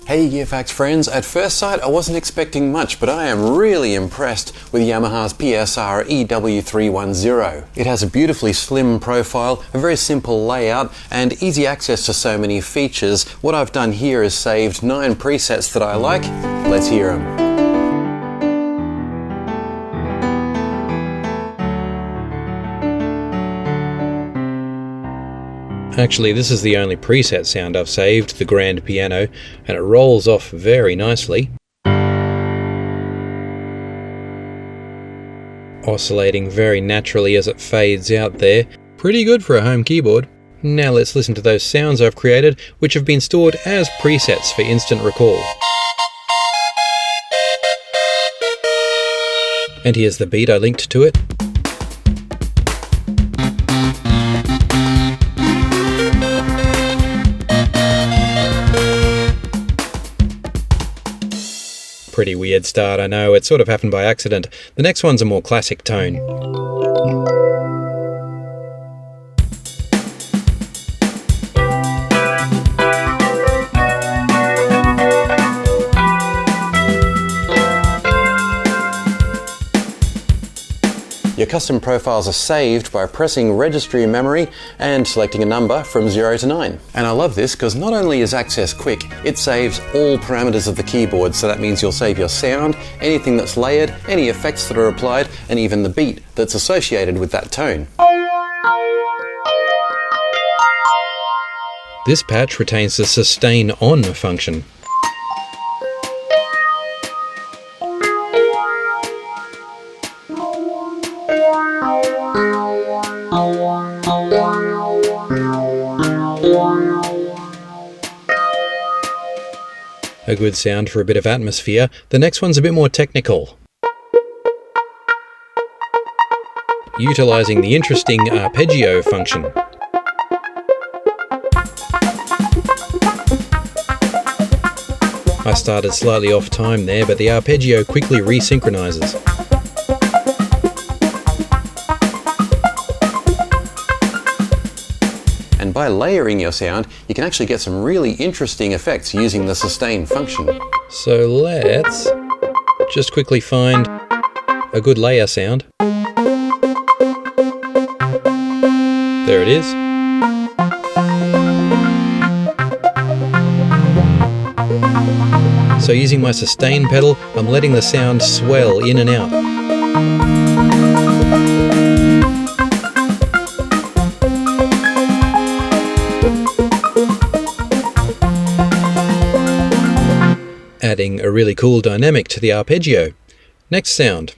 Hey Gearfacts friends, at first sight I wasn't expecting much, but I am really impressed with Yamaha's PSR-EW310. It has a beautifully slim profile, a very simple layout, and easy access to so many features. What I've done here is saved 9 presets that I like. Let's hear them. Actually, this is the only preset sound I've saved, the grand piano, and it rolls off very nicely. Oscillating very naturally as it fades out there. Pretty good for a home keyboard. Now let's listen to those sounds I've created, which have been stored as presets for instant recall. And here's the beat I linked to it. Pretty weird start, I know, it sort of happened by accident. The next one's a more classic tone. Your custom profiles are saved by pressing registry memory and selecting a number from 0 to 9. And I love this because not only is access quick, it saves all parameters of the keyboard, so that means you'll save your sound, anything that's layered, any effects that are applied, and even the beat that's associated with that tone. This patch retains the sustain on function. A good sound for a bit of atmosphere. The next one's a bit more technical. Utilising the interesting arpeggio function. I started slightly off time there, but the arpeggio quickly resynchronizes. And by layering your sound, you can actually get some really interesting effects using the sustain function. So let's just quickly find a good layer sound. There it is. So using my sustain pedal, I'm letting the sound swell in and out. Adding a really cool dynamic to the arpeggio. Next sound.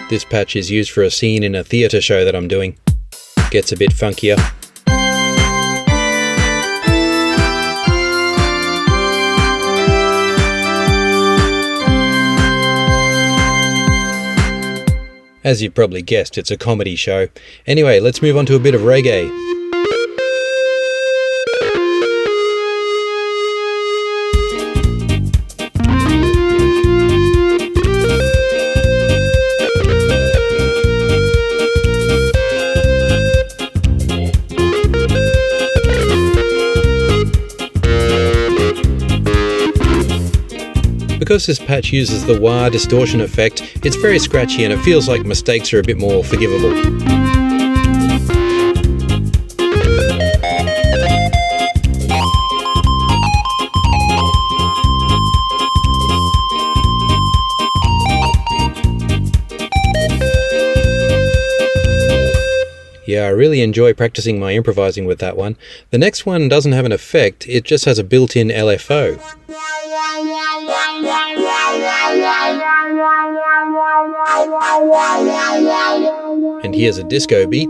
This patch is used for a scene in a theatre show that I'm doing. Gets a bit funkier. As you've probably guessed, it's a comedy show. Anyway, let's move on to a bit of reggae. Because this patch uses the wah distortion effect, it's very scratchy and it feels like mistakes are a bit more forgivable. Yeah, I really enjoy practicing my improvising with that one. The next one doesn't have an effect, it just has a built-in LFO. And here's a disco beat.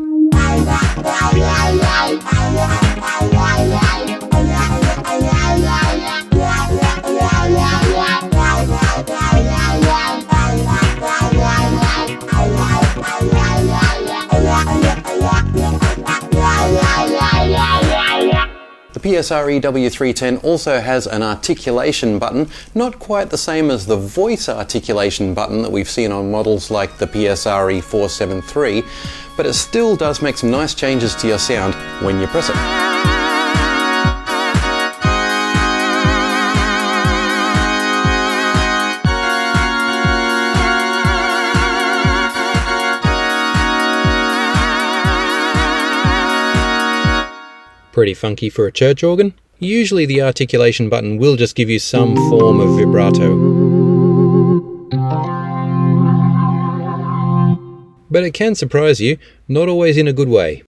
PSR-EW310 also has an articulation button, not quite the same as the voice articulation button that we've seen on models like the PSR-E473, but it still does make some nice changes to your sound when you press it. Pretty funky for a church organ. Usually the articulation button will just give you some form of vibrato. But it can surprise you, not always in a good way.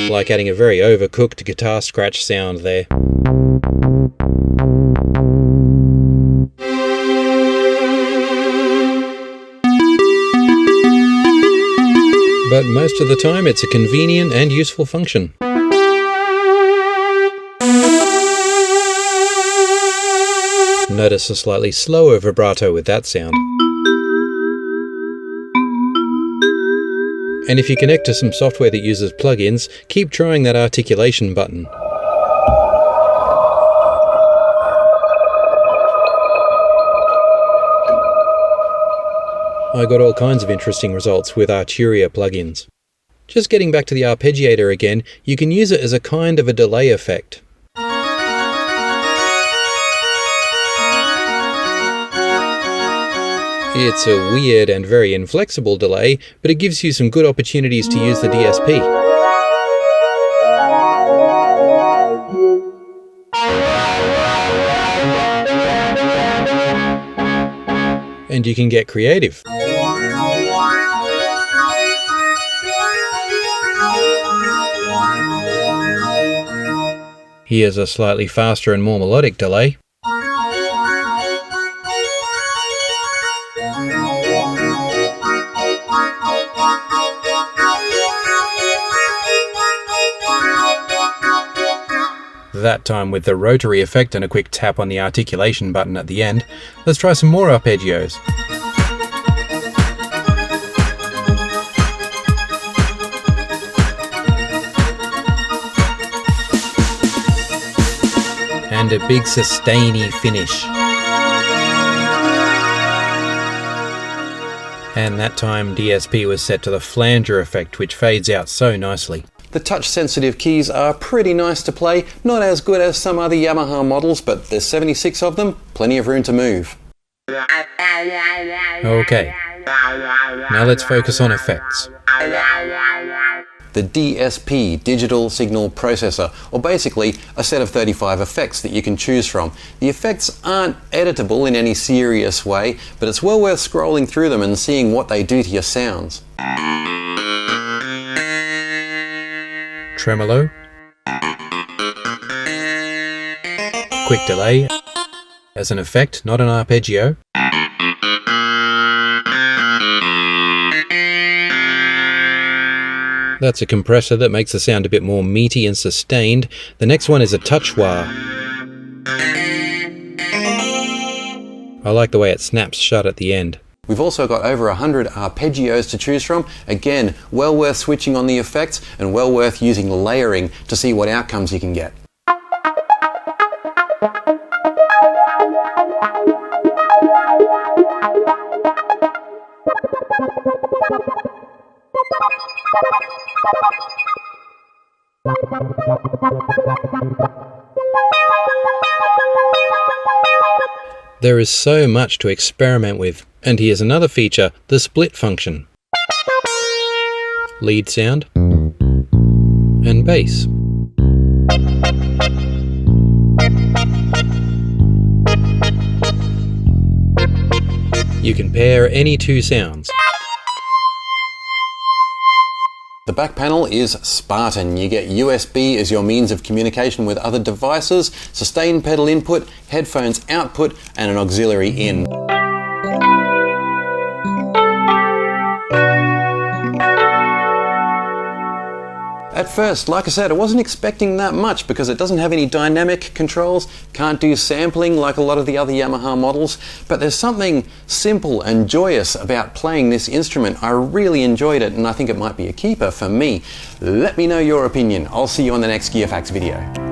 Like adding a very overcooked guitar scratch sound there. But most of the time it's a convenient and useful function. Notice a slightly slower vibrato with that sound. And if you connect to some software that uses plugins, keep trying that articulation button. I got all kinds of interesting results with Arturia plugins. Just getting back to the Arpeggiator again, you can use it as a kind of a delay effect. It's a weird and very inflexible delay, but it gives you some good opportunities to use the DSP. And you can get creative. Here's a slightly faster and more melodic delay. That time with the rotary effect and a quick tap on the articulation button at the end. Let's try some more arpeggios. And a big sustainy finish. And that time DSP was set to the flanger effect, which fades out so nicely. The touch-sensitive keys are pretty nice to play, not as good as some other Yamaha models, but there's 76 of them, plenty of room to move. Okay, now let's focus on effects. The DSP, Digital Signal Processor, or basically a set of 35 effects that you can choose from. The effects aren't editable in any serious way, but it's well worth scrolling through them and seeing what they do to your sounds. Tremolo, quick delay as an effect, not an arpeggio. That's a compressor that makes the sound a bit more meaty and sustained. The next one is a touch wah. I like the way it snaps shut at the end. We've also got over 100 arpeggios to choose from. Again, well worth switching on the effects and well worth using layering to see what outcomes you can get. There is so much to experiment with, and here's another feature, the split function. Lead sound and bass. You can pair any two sounds. The back panel is Spartan. You get USB as your means of communication with other devices, sustain pedal input, headphones output, and an auxiliary in. At first, like I said, I wasn't expecting that much because it doesn't have any dynamic controls, can't do sampling like a lot of the other Yamaha models, but there's something simple and joyous about playing this instrument. I really enjoyed it and I think it might be a keeper for me. Let me know your opinion. I'll see you on the next Gearfacts video.